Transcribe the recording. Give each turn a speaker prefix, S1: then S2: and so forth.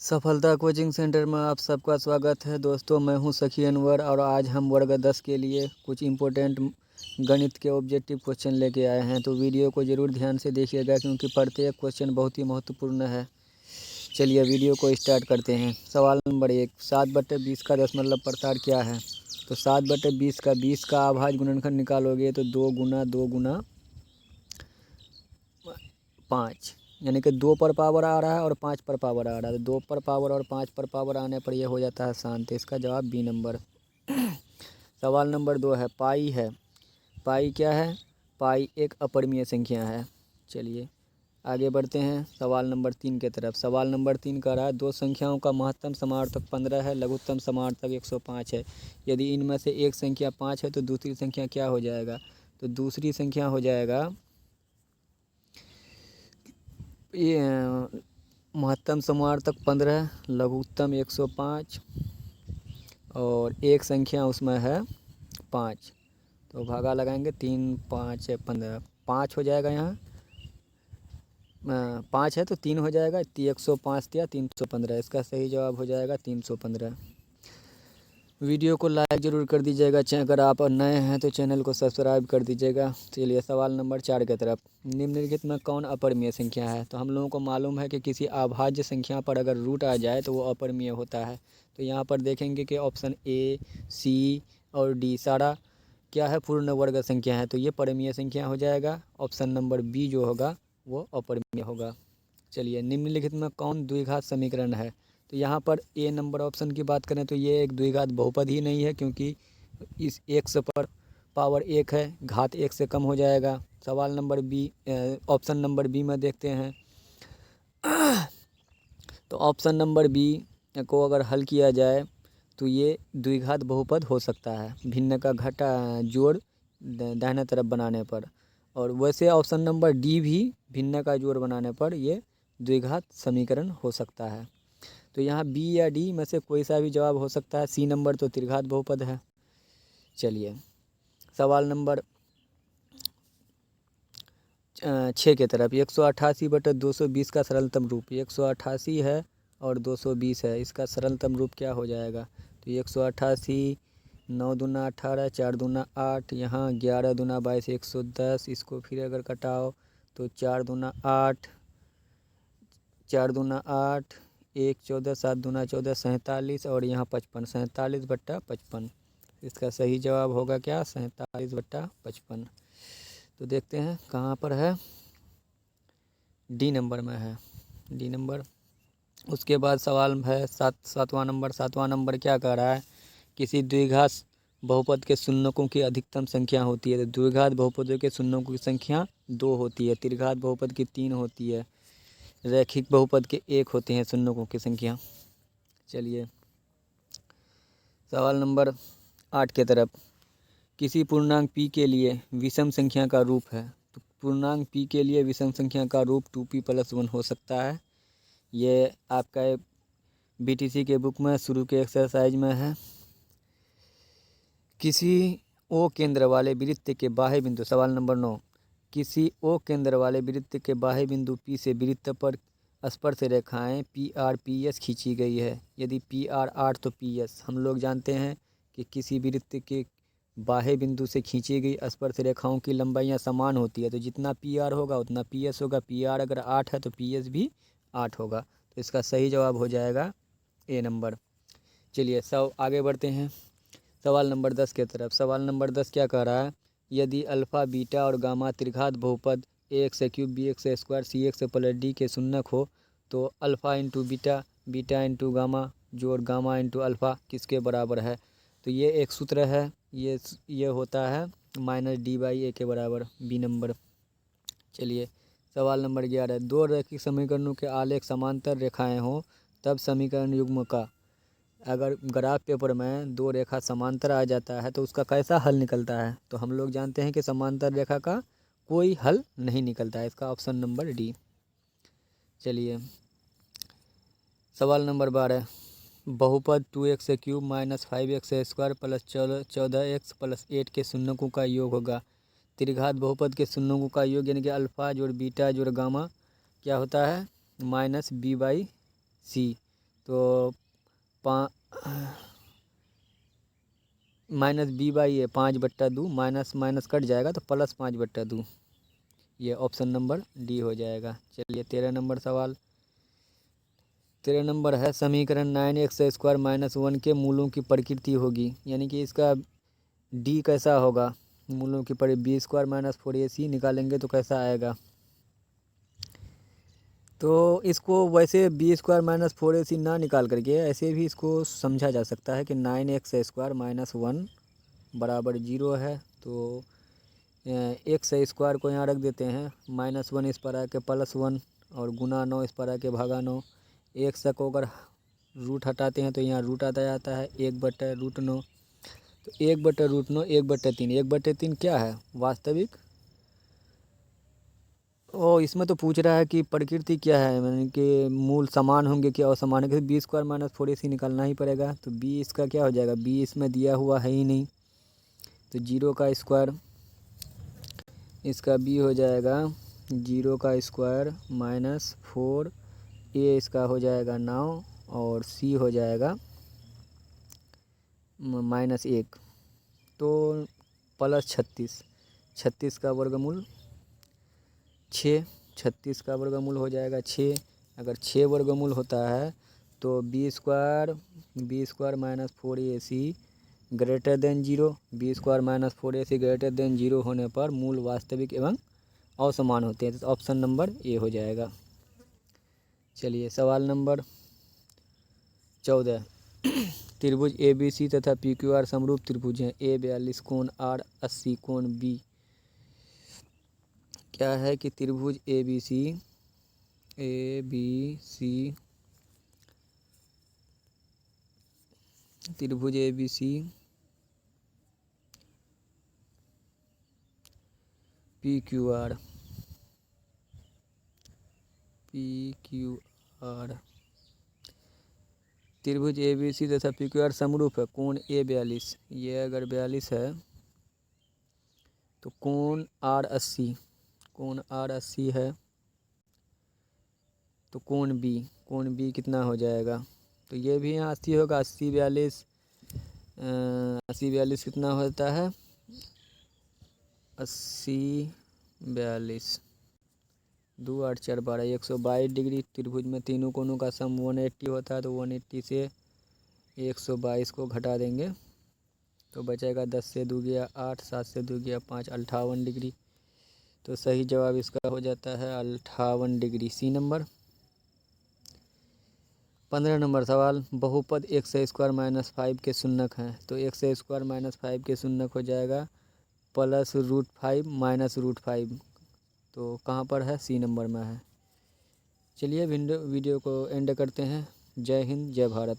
S1: सफलता coaching centre में आप सबका स्वागत है दोस्तों। मैं हूं सखी अनवर और आज हम वर्ग 10 के लिए कुछ इम्पोर्टेंट गणित के ऑब्जेक्टिव क्वेश्चन लेके आए हैं। तो वीडियो को ज़रूर ध्यान से देखिएगा क्योंकि प्रत्येक क्वेश्चन बहुत ही महत्वपूर्ण है। चलिए वीडियो को स्टार्ट करते हैं। सवाल नंबर 1, 7/20 का दशमलव प्रसार क्या है? तो 7/20 का 20 का अभाज्य गुणनखंड निकालोगे तो 2 गुना 2 गुना 5, यानी कि 2 पर पावर आ रहा है और 5 पर पावर आ रहा है। तो 2 पर पावर और 5 पर पावर आने पर यह हो जाता है शांत। इसका जवाब बी नंबर। सवाल नंबर 2 है, पाई है। पाई क्या है? पाई एक अपरिमेय संख्या है। चलिए आगे बढ़ते हैं सवाल नंबर 3 की तरफ। सवाल नंबर 3 कह रहा है, दो संख्याओं का महत्तम समार्थक 15 है, लघुत्तम समार्थक 105 है। यदि इनमें से एक संख्या 5 है तो दूसरी संख्या क्या हो जाएगा? तो दूसरी संख्या हो जाएगा ये महत्तम समार्थक 15, लघुत्तम 105 और एक संख्या उसमें है 5। तो भागा लगाएंगे, 3 5 15, 5 हो जाएगा। यहाँ 5 है तो 3 हो जाएगा। 105 या 315, इसका सही जवाब हो जाएगा 315। वीडियो को लाइक ज़रूर कर दीजिएगा। अगर आप नए हैं तो चैनल को सब्सक्राइब कर दीजिएगा। चलिए सवाल नंबर 4 की तरफ। निम्नलिखित में कौन अपरिमेय संख्या है? तो हम लोगों को मालूम है कि किसी अभाज्य संख्या पर अगर रूट आ जाए तो वो अपरिमेय होता है। तो यहाँ पर देखेंगे कि ऑप्शन ए, सी और डी सारा क्या है? पूर्ण वर्ग संख्या है। तो ये परिमेय संख्या हो जाएगा। ऑप्शन नंबर बी जो होगा वो अपरिमेय होगा। चलिए निम्नलिखित में कौन द्विघात समीकरण है? तो यहाँ पर ए नंबर ऑप्शन की बात करें तो ये एक द्विघात बहुपद ही नहीं है, क्योंकि इस x पर पावर 1 है, घात 1 से कम हो जाएगा। सवाल number B, option number B में देखते हैं। तो ऑप्शन नंबर बी को अगर हल किया जाए तो ये द्विघात बहुपद हो सकता है, भिन्न का घटा जोड़ दाहिने तरफ बनाने पर। और वैसे ऑप्शन नंबर डी भी भिन्न का जोड़ बनाने पर ये द्विघात समीकरण हो सकता है। तो यहाँ बी या डी में से कोई सा भी जवाब हो सकता है। सी नंबर तो त्रिघात बहुपद है। चलिए सवाल नंबर 6 की तरफ। 188/220 का सरलतम रूप। 188 है और 220 है, इसका सरलतम रूप क्या हो जाएगा? तो 188, 9 दूना 18, 4 दूना 8, यहाँ 11 दूना 22, 110। इसको फिर अगर कटाओ तो 4 दूना 8, 4 दूना 8, 1 14, 7 दूना 14, 47 और यहाँ 55, 47/55। इसका सही जवाब होगा क्या? 47/55। तो देखते हैं कहाँ पर है। डी नंबर में है, डी नंबर। उसके बाद सवाल है सातवां नंबर। सातवां नंबर क्या कह रहा है? किसी द्विघात बहुपद के शून्यकों की अधिकतम संख्या होती है। तो द्विघात बहुपदों के शून्यकों की संख्या 2 होती है, त्रिघात बहुपद की 3 होती है, रैखिक बहुपद के 1 होते हैं शून्यकों की संख्या। चलिए सवाल नंबर 8 की तरफ। किसी पूर्णांक p के लिए विषम संख्या का रूप है। तो पूर्णांक p के लिए विषम संख्या का रूप 2p+1 हो सकता है। ये आपका BTC के बुक में शुरू के एक्सरसाइज में है। किसी ओ केंद्र वाले वृत्त के बाह्य बिंदु। सवाल नंबर 9, किसी ओ केंद्र वाले वृत्त के बाह्य बिंदु P से वृत्त पर स्पर्श रेखाएं PR PS खींची गई है। यदि PR 8 तो PS। हम लोग जानते हैं कि किसी वृत्त के बाह्य बिंदु से खींची गई स्पर्श रेखाओं की लंबाइयां समान होती है। तो जितना PR होगा उतना PS होगा। PR अगर 8 है तो PS भी 8 होगा। तो इसका सही जवाब हो जाएगा ए नंबर। चलिए सब आगे बढ़ते हैं सवाल नंबर 10 की तरफ। सवाल नंबर 10 क्या कह रहा है? यदि अल्फ़ा बीटा और गामा त्रिघात बहुपद ax³ bx² cx+d के शून्यक हो तो alpha into beta, beta into gamma जोड़ गामा इंटू अल्फ़ा किसके बराबर है? तो ये एक सूत्र है, ये होता है -d/a के बराबर, बी नंबर। चलिए सवाल नंबर 11। दो रैखिक समीकरणों के आलेख समांतर रेखाएं हों तब समीकरण युग्म का। अगर ग्राफ पेपर में दो रेखा समांतर आ जाता है तो उसका कैसा हल निकलता है? तो हम लोग जानते हैं कि समांतर रेखा का कोई हल नहीं निकलता है। इसका ऑप्शन नंबर डी। चलिए सवाल नंबर 12। बहुपद 2x³ - 5x² + 14x + 8 के शून्यकों का योग होगा। त्रिघात बहुपद के शून्यकों का योग यानी कि अल्फ़ा जोड़ बीटा जोड़ गामा क्या होता है? -b/c। तो minus B by A 5/2, minus minus cut जाएगा तो प्लस 5/2। ये ऑप्शन नंबर डी हो जाएगा। चलिए 13 नंबर सवाल। 13 नंबर है, समीकरण 9x² - 1 के मूलों की प्रकृति होगी, यानी कि इसका डी कैसा होगा। मूलों की बी स्क्वायर माइनस 4ac निकालेंगे तो कैसा आएगा। तो इसको वैसे बी स्क्वायर माइनस 4ac ना निकाल करके ऐसे भी इसको समझा जा सकता है कि 9x² - 1 बराबर 0 है। तो एक्स स्क्वायर को यहाँ रख देते हैं, -1 इस पर आके +1 और गुना 9 इस पर आके भागा 9। एक को अगर रूट हटाते हैं तो यहाँ रूट आता जाता है 1/√9। तो 1/√9 1/3, 1/3 क्या है वास्तविक। इसमें तो पूछ रहा है कि प्रकृति क्या है, यानी कि मूल समान होंगे कि असमान है, बी स्क्वायर माइनस 4ac निकालना ही पड़ेगा। तो बी इसका क्या हो जाएगा, बी इसमें दिया हुआ है ही नहीं, तो 0 का स्क्वायर इसका बी हो जाएगा 0 का स्क्वायर माइनस 4, ए इसका हो जाएगा 9 और सी हो जाएगा -1। तो +36, 36 का वर्गमूल 6, 36 का वर्गमूल हो जाएगा 6। अगर 6 वर्गमूल होता है तो B square minus 4ac greater than 0, B square minus 4ac greater than 0 होने पर मूल वास्तविक एवं असमान होते हैं। तो ऑप्शन नंबर ए हो जाएगा। चलिए सवाल नंबर 14। त्रिभुज ABC तथा PQR समरूप त्रिभुज हैं। A 42 कोण, R 80 कोण, B क्या है कि त्रिभुज ABC त्रिभुज ABC PQR त्रिभुज ABC तथा PQR समरूप है। कोण A 42, ये अगर 42 है तो कोण R 80 है, तो कोण B कितना हो जाएगा। तो ये भी यहाँ 80 होगा, 80 42 कितना होता है 80 42 2 8 4 12 122 डिग्री। त्रिभुज में तीनों कोणों का सम 180 होता है, तो 180 से 122 को घटा देंगे तो बचेगा 10 से 2 गया 8, 7 से 2 गया 5, 58 डिग्री। तो सही जवाब इसका हो जाता है 58 डिग्री, सी नंबर। 15 नंबर सवाल, बहुपद x² - 5 के शून्यक हैं। तो x² - 5 के शून्यक हो जाएगा +√5 -√5। तो कहाँ पर है, सी नंबर में है। चलिए वीडियो को एंड करते हैं। जय हिंद, जय भारत।